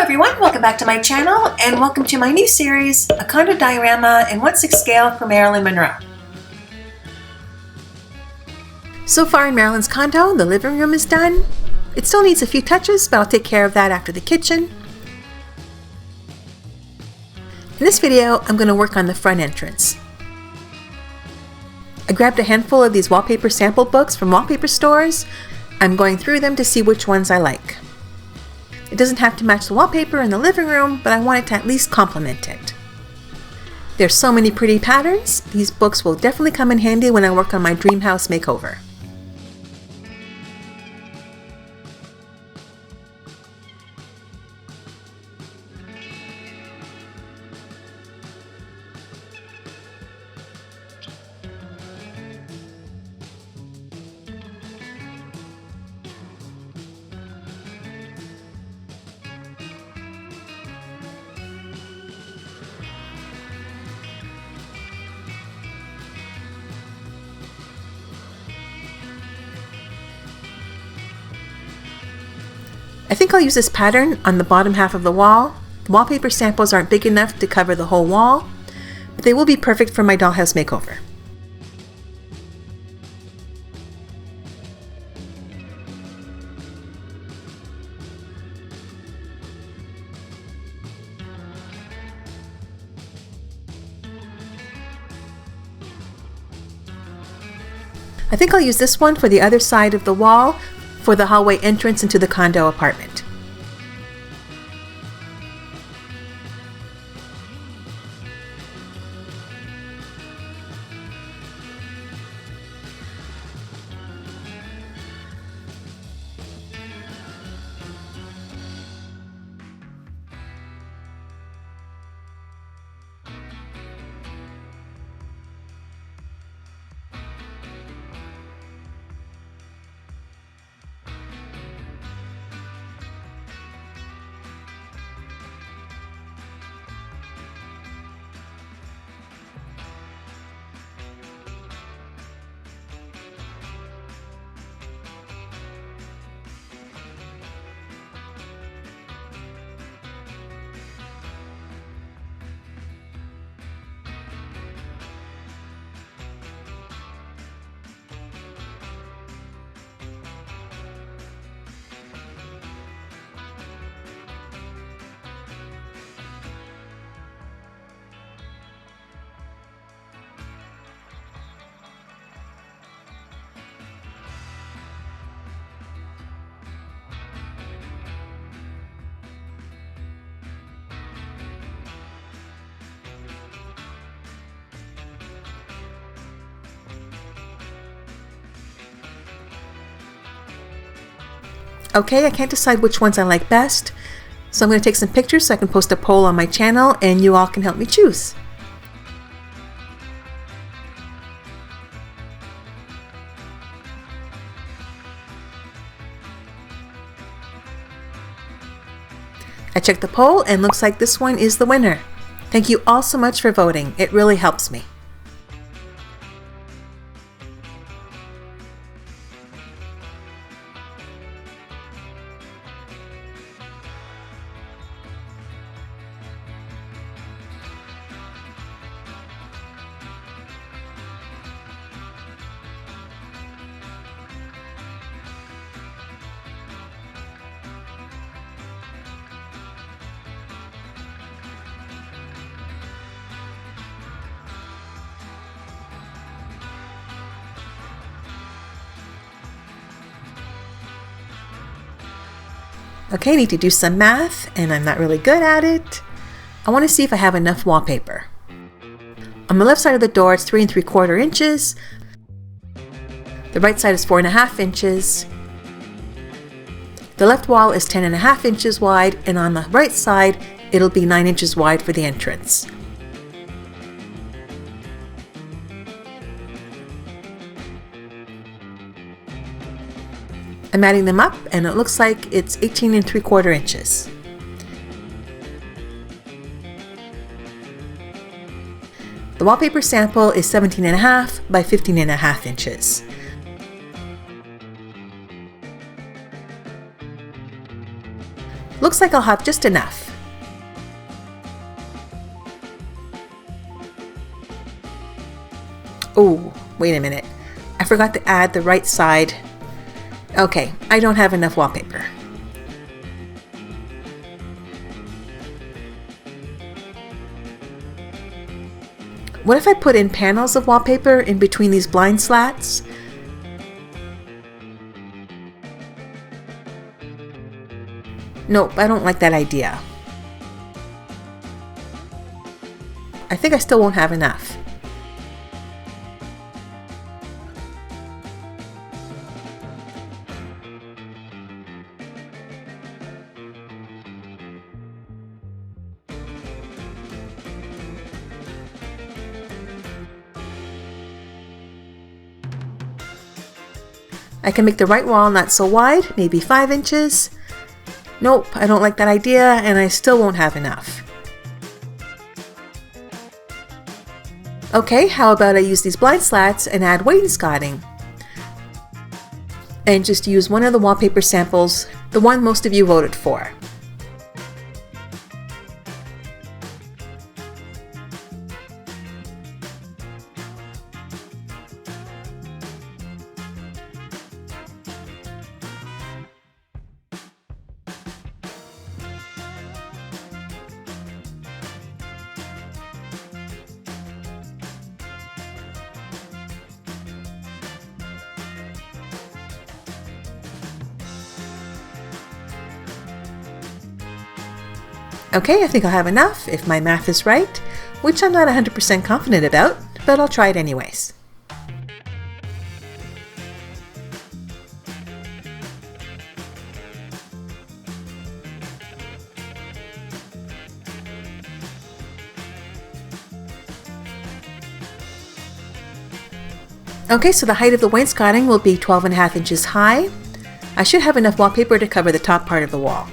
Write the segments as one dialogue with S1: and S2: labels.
S1: everyone, welcome back to my channel and welcome to my new series, a condo diorama in 1/6 scale for Marilyn Monroe. So far in Marilyn's condo, the living room is done. It still needs a few touches, but I'll take care of that after the kitchen. In this video, I'm going to work on the front entrance. I grabbed a handful of these wallpaper sample books from wallpaper stores. I'm going through them to see which ones I like. It doesn't have to match the wallpaper in the living room, but I want it to at least complement it. There's so many pretty patterns. These books will definitely come in handy when I work on my dream house makeover. I think I'll use this pattern on the bottom half of the wall. The wallpaper samples aren't big enough to cover the whole wall, but they will be perfect for my dollhouse makeover. I think I'll use this one for the other side of the wall for the hallway entrance into the condo apartment. Okay, I can't decide which ones I like best, so I'm going to take some pictures so I can post a poll on my channel and you all can help me choose. I checked the poll and looks like this one is the winner. Thank you all so much for voting. It really helps me. Okay, I need to do some math, and I'm not really good at it. I want to see if I have enough wallpaper. On the left side of the door, it's 3 3/4 inches. The right side is 4.5 inches. The left wall is 10.5 inches wide, and on the right side, it'll be 9 inches wide for the entrance. I'm adding them up and it looks like it's 18 3/4 inches. The wallpaper sample is 17.5 by 15.5 inches. Looks like I'll have just enough. Oh, wait a minute. I forgot to add the right side. Okay, I don't have enough wallpaper. What if I put in panels of wallpaper in between these blind slats? Nope, I don't like that idea. I think I still won't have enough. I can make the right wall not so wide, maybe 5 inches. Nope, I don't like that idea, and I still won't have enough. Okay, how about I use these blind slats and add wainscoting? And just use one of the wallpaper samples, the one most of you voted for. Okay, I think I'll have enough if my math is right, which I'm not 100% confident about, but I'll try it anyways. Okay, so the height of the wainscoting will be 12.5 inches high. I should have enough wallpaper to cover the top part of the wall.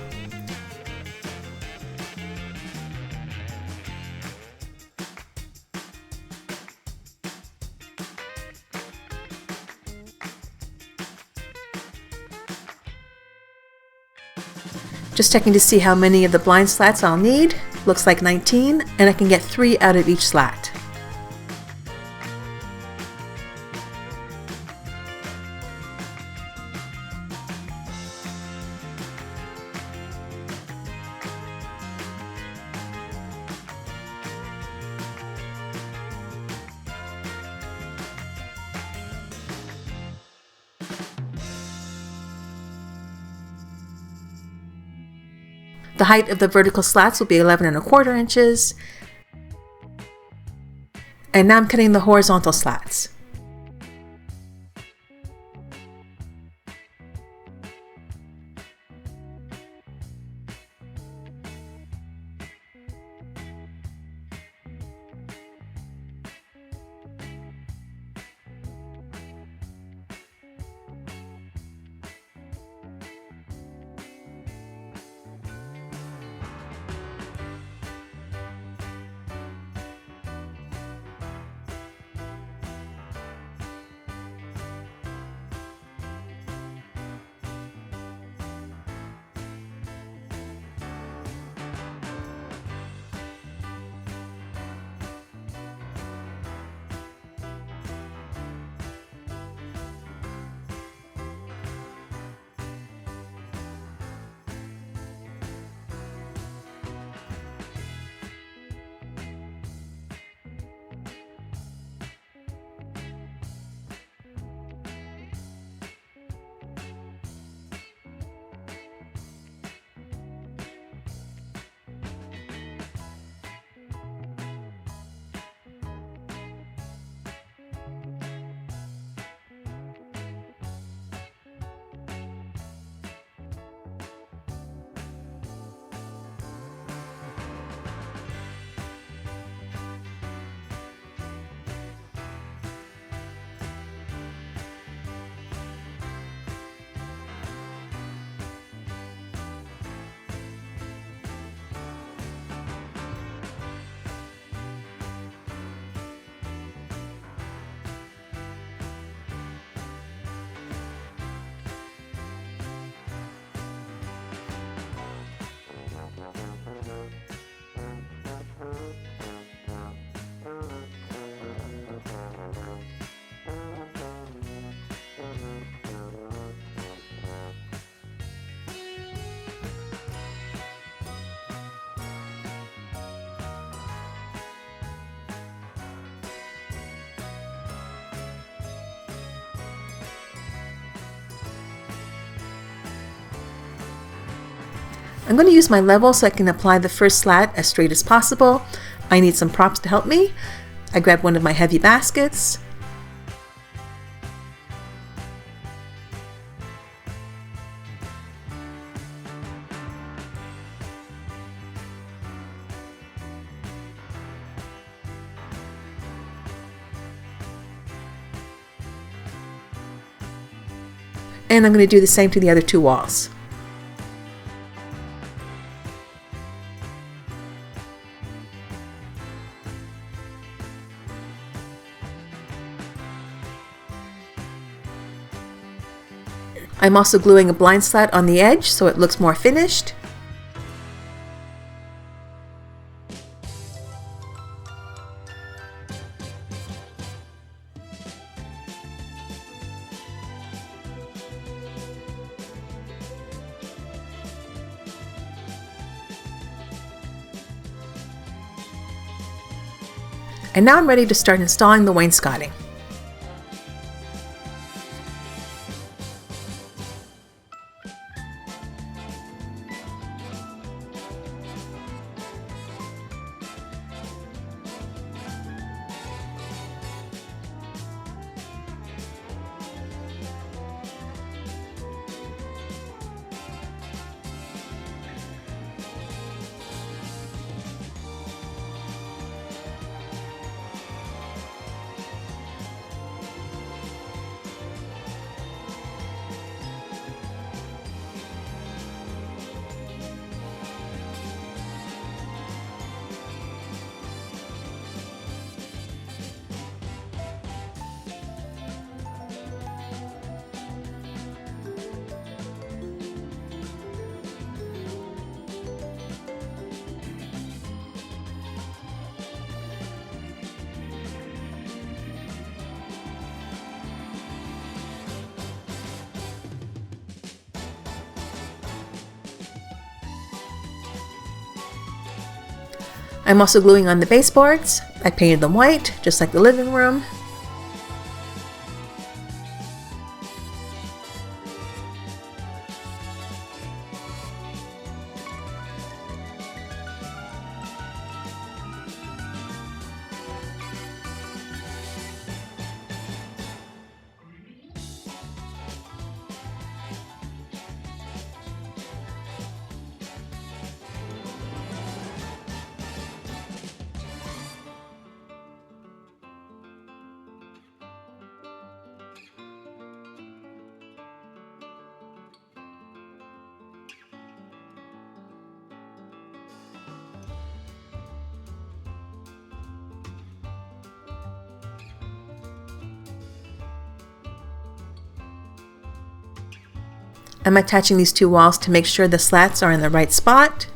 S1: Just checking to see how many of the blind slats I'll need. Looks like 19, and I can get 3 out of each slat. The height of the vertical slats will be 11.25 inches. And now I'm cutting the horizontal slats. I'm going to use my level so I can apply the first slat as straight as possible. I need some props to help me. I grabbed one of my heavy baskets. And I'm going to do the same to the other two walls. I'm also gluing a blind slat on the edge so it looks more finished. And now I'm ready to start installing the wainscoting. I'm also gluing on the baseboards. I painted them white, just like the living room. I'm attaching these two walls to make sure the slats are in the right spot.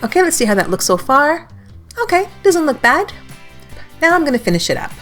S1: Okay, let's see how that looks so far. Okay, doesn't look bad. Now I'm going to finish it up.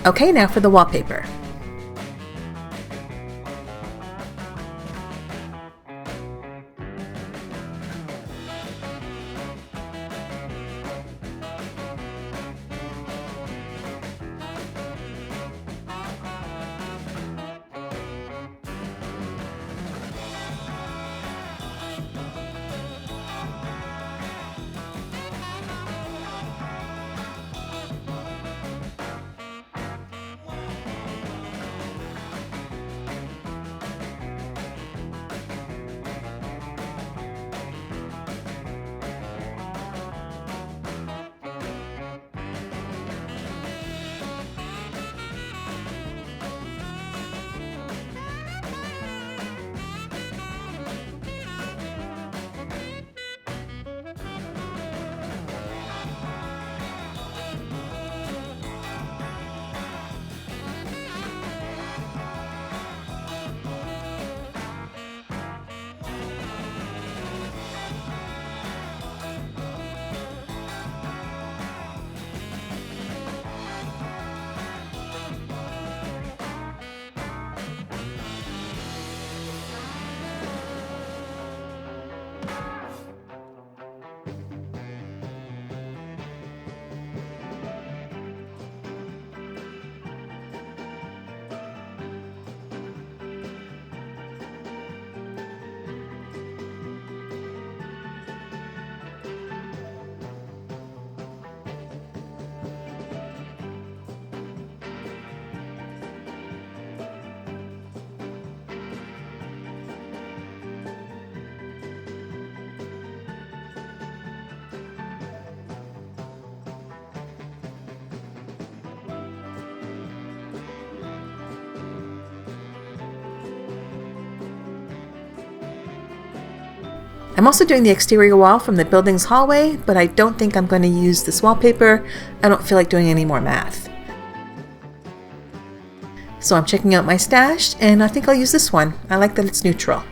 S1: Okay, now for the wallpaper. I'm also doing the exterior wall from the building's hallway, but I don't think I'm going to use this wallpaper. I don't feel like doing any more math. So I'm checking out my stash, and I think I'll use this one. I like that it's neutral.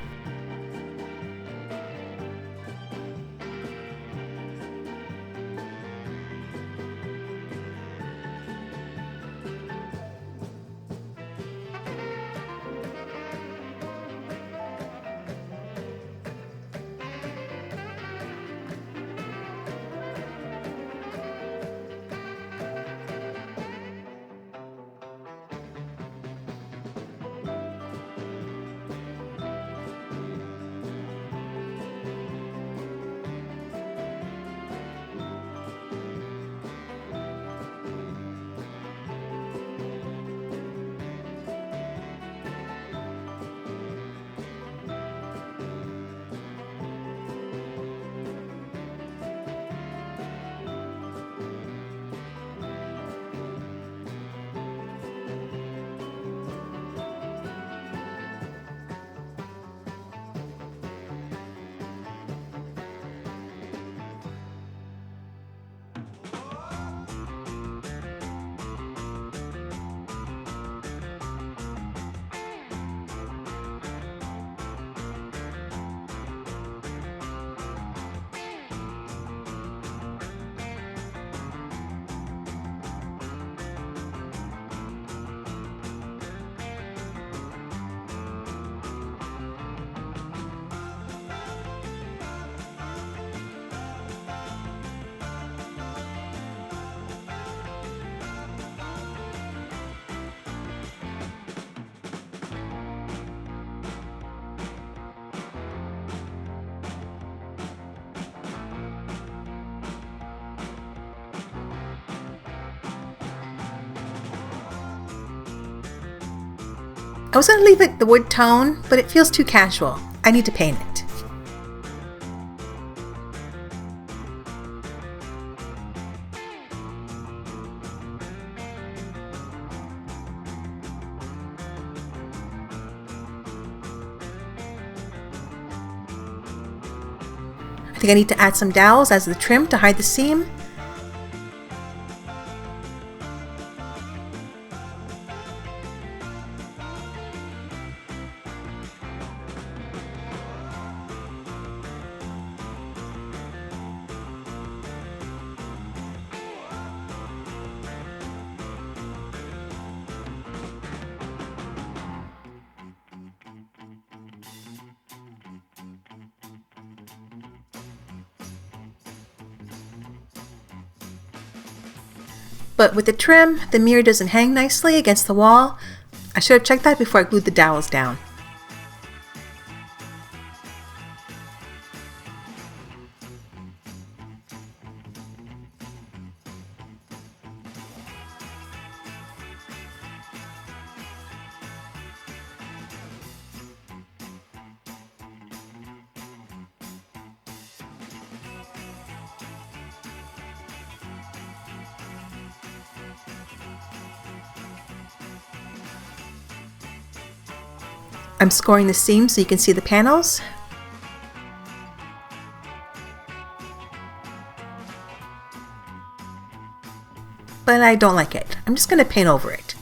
S1: I was going to leave it the wood tone, but it feels too casual. I need to paint it. I think I need to add some dowels as the trim to hide the seam. But with the trim, the mirror doesn't hang nicely against the wall. I should have checked that before I glued the dowels down. I'm scoring the seam so you can see the panels. But I don't like it. I'm just going to paint over it.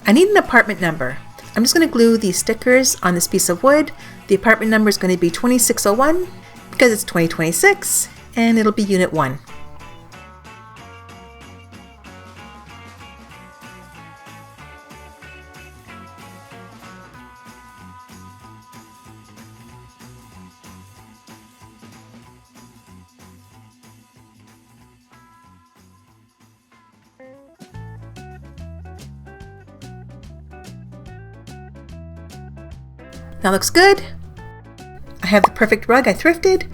S1: I need an apartment number. I'm just going to glue these stickers on this piece of wood. The apartment number is going to be 2601 because it's 2026 and it'll be Unit 1. That looks good. I have the perfect rug I thrifted.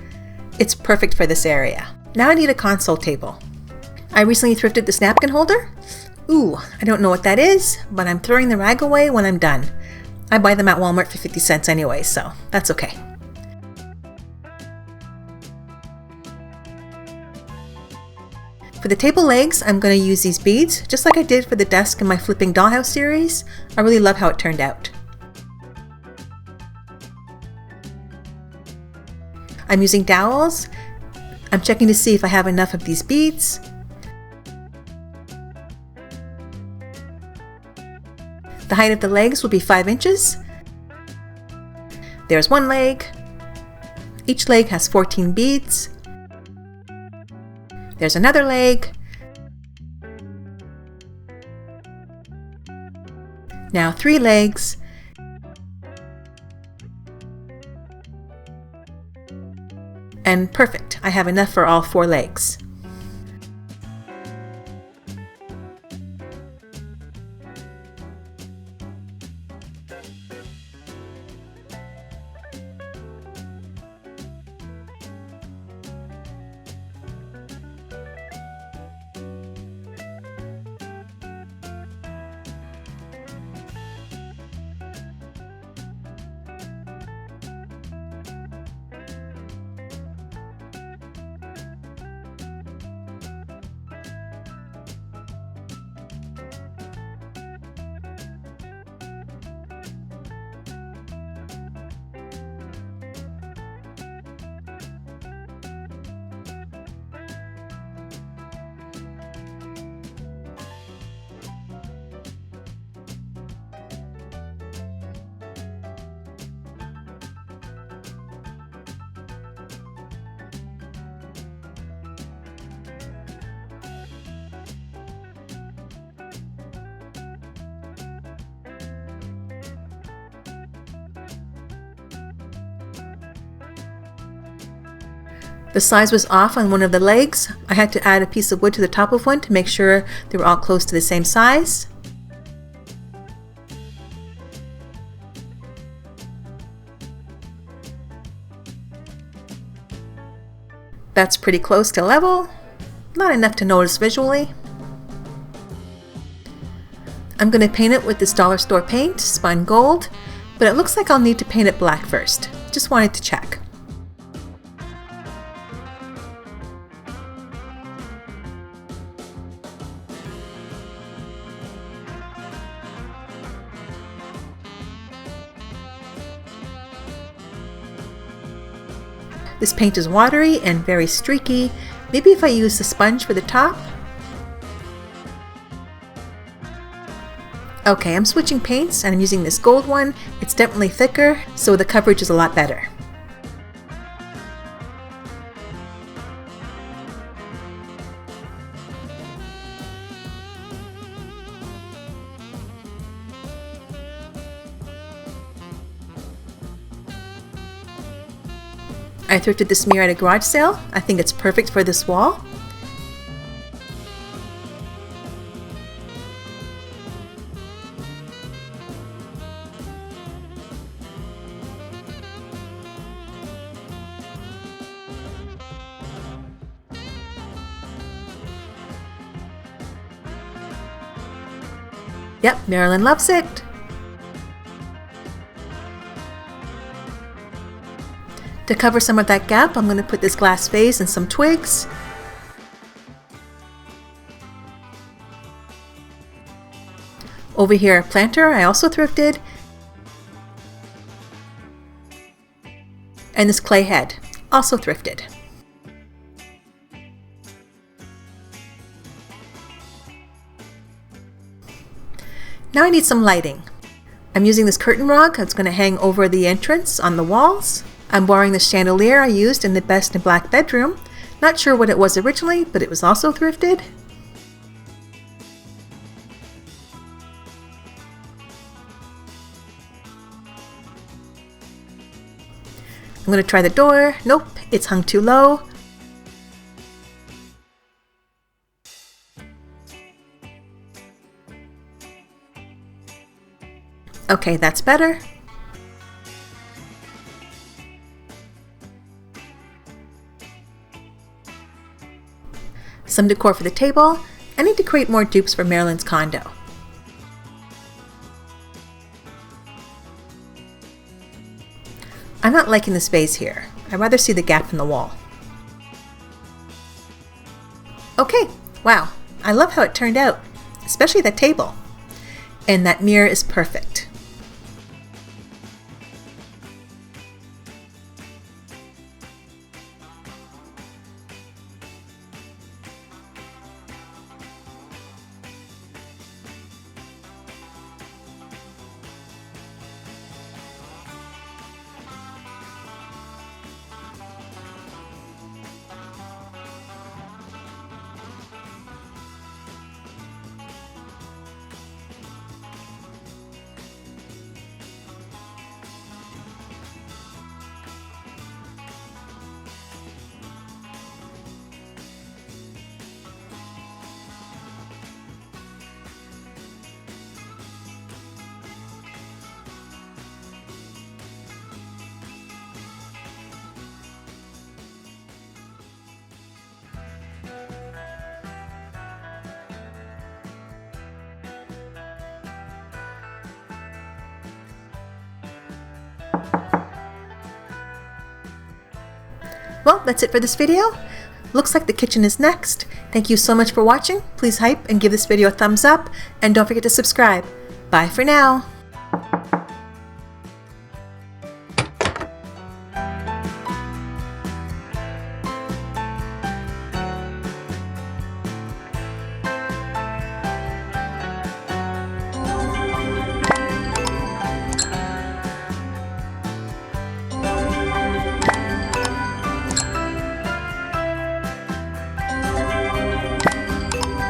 S1: It's perfect for this area. Now I need a console table. I recently thrifted this napkin holder. Ooh, I don't know what that is, but I'm throwing the rag away when I'm done. I buy them at Walmart for 50 cents anyway, so that's okay. For the table legs, I'm going to use these beads, just like I did for the desk in my Flipping Dollhouse series. I really love how it turned out. I'm using dowels. I'm checking to see if I have enough of these beads. The height of the legs will be 5 inches. There's one leg. Each leg has 14 beads. There's another leg. Now 3 legs. And perfect, I have enough for all 4 legs. The size was off on one of the legs. I had to add a piece of wood to the top of one to make sure they were all close to the same size. That's pretty close to level. Not enough to notice visually. I'm going to paint it with this dollar store paint, spun gold, but it looks like I'll need to paint it black first. Just wanted to check. This paint is watery and very streaky. Maybe if I use the sponge for the top. Okay, I'm switching paints and I'm using this gold one. It's definitely thicker, so the coverage is a lot better. I thrifted this mirror at a garage sale. I think it's perfect for this wall. Yep, Marilyn loves it. To cover some of that gap, I'm going to put this glass vase and some twigs. Over here, a planter I also thrifted. And this clay head, also thrifted. Now I need some lighting. I'm using this curtain rug that's going to hang over the entrance on the walls. I'm borrowing the chandelier I used in the Best in Black bedroom. Not sure what it was originally, but it was also thrifted. I'm going to try the door. Nope, it's hung too low. Okay, that's better. Some decor for the table. I need to create more dupes for Marilyn's condo. I'm not liking this vase here. I'd rather see the gap in the wall. Okay, wow, I love how it turned out, especially that table. And that mirror is perfect. Well, that's it for this video. Looks like the kitchen is next. Thank you so much for watching. Please hype and give this video a thumbs up, and don't forget to subscribe. Bye for now.